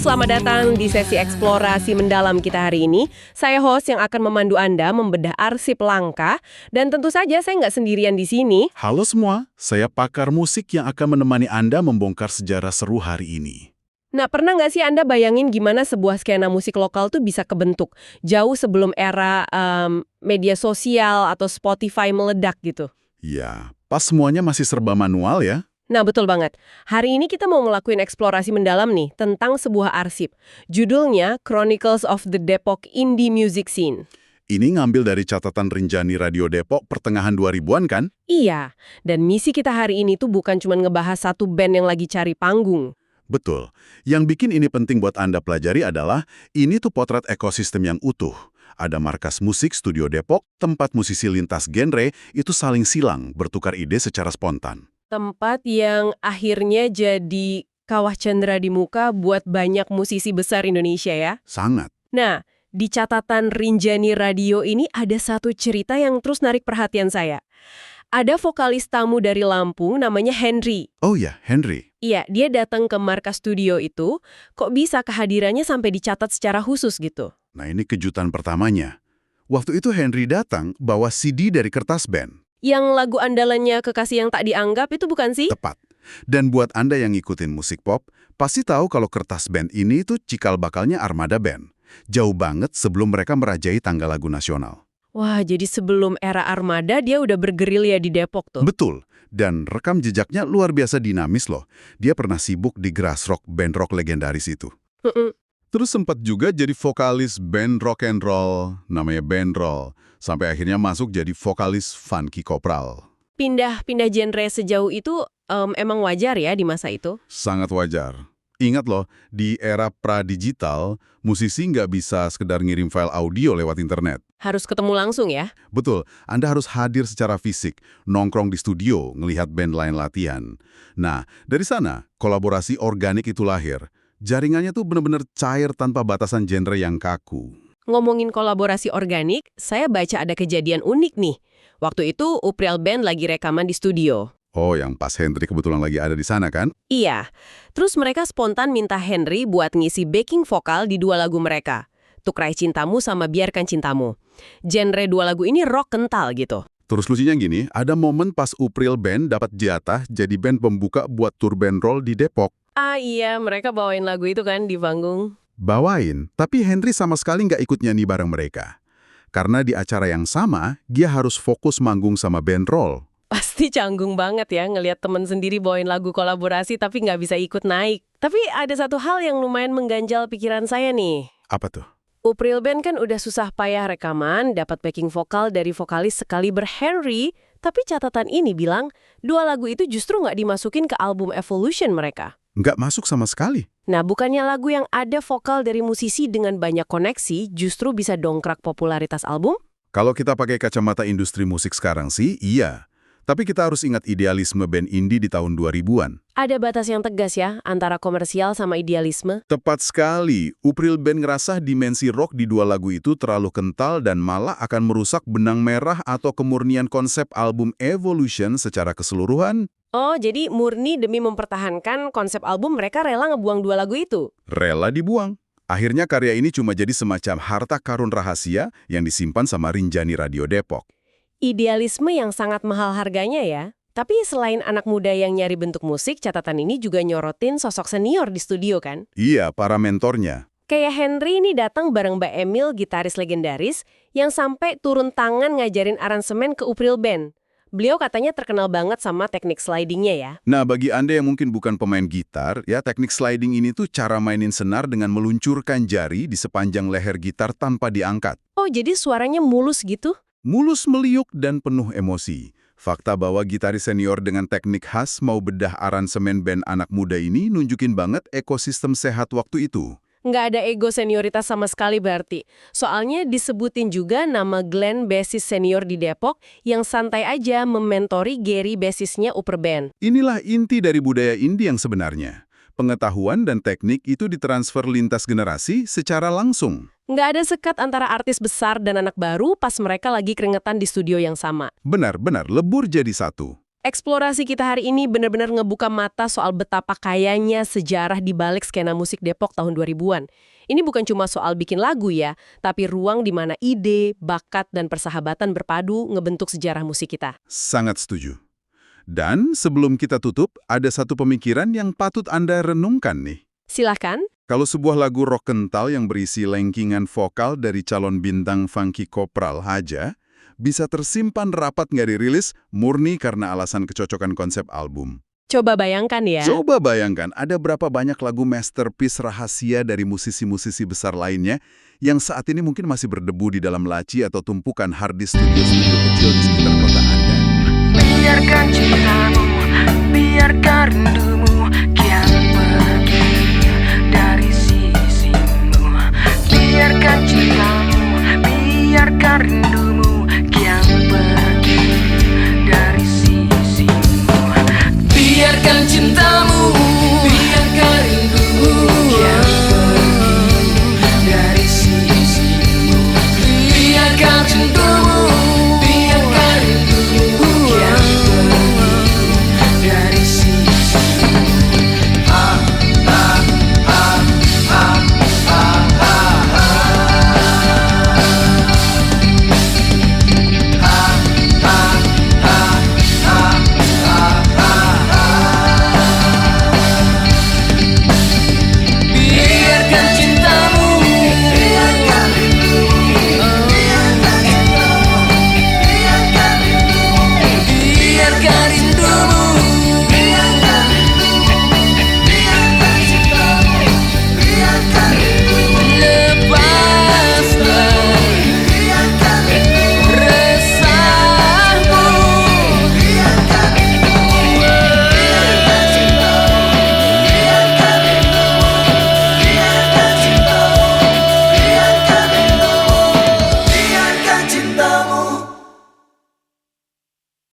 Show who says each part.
Speaker 1: selamat datang di sesi eksplorasi mendalam kita hari ini. Saya host yang akan memandu Anda membedah arsip langka, dan tentu saja saya nggak sendirian di sini.
Speaker 2: Halo semua, saya pakar musik yang akan menemani Anda membongkar sejarah seru hari ini.
Speaker 1: Nah, pernah nggak sih Anda bayangin gimana sebuah skena musik lokal tuh bisa kebentuk jauh sebelum era media sosial atau Spotify meledak gitu?
Speaker 2: Ya, pas semuanya masih serba manual ya.
Speaker 1: Nah, betul banget. Hari ini kita mau ngelakuin eksplorasi mendalam nih tentang sebuah arsip. Judulnya Chronicles of the Depok Indie Music Scene.
Speaker 2: Ini ngambil dari catatan Rinjani Radio Depok pertengahan 2000-an kan?
Speaker 1: Iya, dan misi kita hari ini tuh bukan cuma ngebahas satu band yang lagi cari panggung.
Speaker 2: Betul. Yang bikin ini penting buat Anda pelajari adalah ini tuh potret ekosistem yang utuh. Ada markas musik Studio Depok, tempat musisi lintas genre itu saling silang, bertukar ide secara spontan.
Speaker 1: Tempat yang akhirnya jadi kawah cendera di muka buat banyak musisi besar Indonesia ya.
Speaker 2: Sangat.
Speaker 1: Nah, di catatan Rinjani Radio ini ada satu cerita yang terus narik perhatian saya. Ada vokalis tamu dari Lampung namanya Henry.
Speaker 2: Oh ya, Henry.
Speaker 1: Iya, dia datang ke markas studio itu, kok bisa kehadirannya sampai dicatat secara khusus gitu?
Speaker 2: Nah ini kejutan pertamanya. Waktu itu Henry datang bawa CD dari kertas band.
Speaker 1: Yang lagu andalannya Kekasih Yang Tak Dianggap itu bukan sih?
Speaker 2: Tepat. Dan buat Anda yang ngikutin musik pop, pasti tahu kalau kertas band ini tuh cikal bakalnya Armada Band. Jauh banget sebelum mereka merajai tangga lagu nasional.
Speaker 1: Wah, jadi sebelum era Armada dia udah bergerilya di Depok tuh.
Speaker 2: Betul. Dan rekam jejaknya luar biasa dinamis loh. Dia pernah sibuk di grass rock band rock legendaris itu. Terus sempat juga jadi vokalis band rock and roll, namanya Band Roll. Sampai akhirnya masuk jadi vokalis Funky Kopral.
Speaker 1: Pindah-pindah genre sejauh itu emang wajar ya di masa itu?
Speaker 2: Sangat wajar. Ingat loh, di era pra-digital, musisi nggak bisa sekedar ngirim file audio lewat internet.
Speaker 1: Harus ketemu langsung ya?
Speaker 2: Betul, Anda harus hadir secara fisik, nongkrong di studio, ngelihat band lain latihan. Nah, dari sana, kolaborasi organik itu lahir. Jaringannya tuh bener-bener cair tanpa batasan genre yang kaku.
Speaker 1: Ngomongin kolaborasi organik, saya baca ada kejadian unik nih. Waktu itu Upriel Band lagi rekaman di studio.
Speaker 2: Oh, yang pas Henry kebetulan lagi ada di sana kan?
Speaker 1: Iya. Terus mereka spontan minta Henry buat ngisi backing vokal di dua lagu mereka. Tuk Raih Cintamu sama Biarkan Cintamu. Genre dua lagu ini rock kental gitu.
Speaker 2: Terus lucunya gini, ada momen pas Upriel Band dapat jatah jadi band pembuka buat tour Band Roll di Depok.
Speaker 1: Ah iya, mereka bawain lagu itu kan di panggung.
Speaker 2: Bawain, tapi Henry sama sekali nggak ikut nyanyi bareng mereka. Karena di acara yang sama, dia harus fokus manggung sama Band Roll.
Speaker 1: Pasti canggung banget ya ngelihat temen sendiri bawain lagu kolaborasi tapi nggak bisa ikut naik. Tapi ada satu hal yang lumayan mengganjal pikiran saya nih.
Speaker 2: Apa tuh?
Speaker 1: Upriel Band kan udah susah payah rekaman, dapat backing vokal dari vokalis sekaliber Henry, tapi catatan ini bilang dua lagu itu justru nggak dimasukin ke album Evolution mereka.
Speaker 2: Nggak masuk sama sekali.
Speaker 1: Nah, bukannya lagu yang ada vokal dari musisi dengan banyak koneksi justru bisa dongkrak popularitas album?
Speaker 2: Kalau kita pakai kacamata industri musik sekarang sih, iya. Tapi kita harus ingat idealisme band indie di tahun 2000-an.
Speaker 1: Ada batas yang tegas ya, antara komersial sama idealisme.
Speaker 2: Tepat sekali, Upriel Band ngerasa dimensi rock di dua lagu itu terlalu kental dan malah akan merusak benang merah atau kemurnian konsep album Evolution secara keseluruhan.
Speaker 1: Oh, jadi murni demi mempertahankan konsep album mereka rela ngebuang dua lagu itu?
Speaker 2: Rela dibuang. Akhirnya karya ini cuma jadi semacam harta karun rahasia yang disimpan sama Rinjani Radio Depok.
Speaker 1: Idealisme yang sangat mahal harganya ya. Tapi selain anak muda yang nyari bentuk musik, catatan ini juga nyorotin sosok senior di studio kan?
Speaker 2: Iya, para mentornya.
Speaker 1: Kayak Henry ini datang bareng Mbak Emil, gitaris legendaris, yang sampai turun tangan ngajarin aransemen ke Upriel Band. Beliau katanya terkenal banget sama teknik slidingnya ya.
Speaker 2: Nah, bagi Anda yang mungkin bukan pemain gitar, ya teknik sliding ini tuh cara mainin senar dengan meluncurkan jari di sepanjang leher gitar tanpa diangkat.
Speaker 1: Oh, jadi suaranya mulus gitu?
Speaker 2: Mulus meliuk dan penuh emosi. Fakta bahwa gitaris senior dengan teknik khas mau bedah aransemen band anak muda ini nunjukin banget ekosistem sehat waktu itu.
Speaker 1: Nggak ada ego senioritas sama sekali berarti. Soalnya disebutin juga nama Glenn, bassist senior di Depok, yang santai aja mementori Gary, bassistnya Upper Band.
Speaker 2: Inilah inti dari budaya indie yang sebenarnya. Pengetahuan dan teknik itu ditransfer lintas generasi secara langsung.
Speaker 1: Nggak ada sekat antara artis besar dan anak baru pas mereka lagi keringetan di studio yang sama.
Speaker 2: Benar-benar lebur jadi satu.
Speaker 1: Eksplorasi kita hari ini benar-benar ngebuka mata soal betapa kayanya sejarah di balik skena musik Depok tahun 2000-an. Ini bukan cuma soal bikin lagu ya, tapi ruang di mana ide, bakat, dan persahabatan berpadu ngebentuk sejarah musik kita.
Speaker 2: Sangat setuju. Dan sebelum kita tutup, ada satu pemikiran yang patut Anda renungkan nih.
Speaker 1: Silahkan.
Speaker 2: Kalau sebuah lagu rock kental yang berisi lengkingan vokal dari calon bintang funky kopral aja, bisa tersimpan rapat nggak dirilis murni karena alasan kecocokan konsep album.
Speaker 1: Coba bayangkan ya.
Speaker 2: Coba bayangkan, ada berapa banyak lagu masterpiece rahasia dari musisi-musisi besar lainnya yang saat ini mungkin masih berdebu di dalam laci atau tumpukan harddisk studio-studio kecil di sekitar kota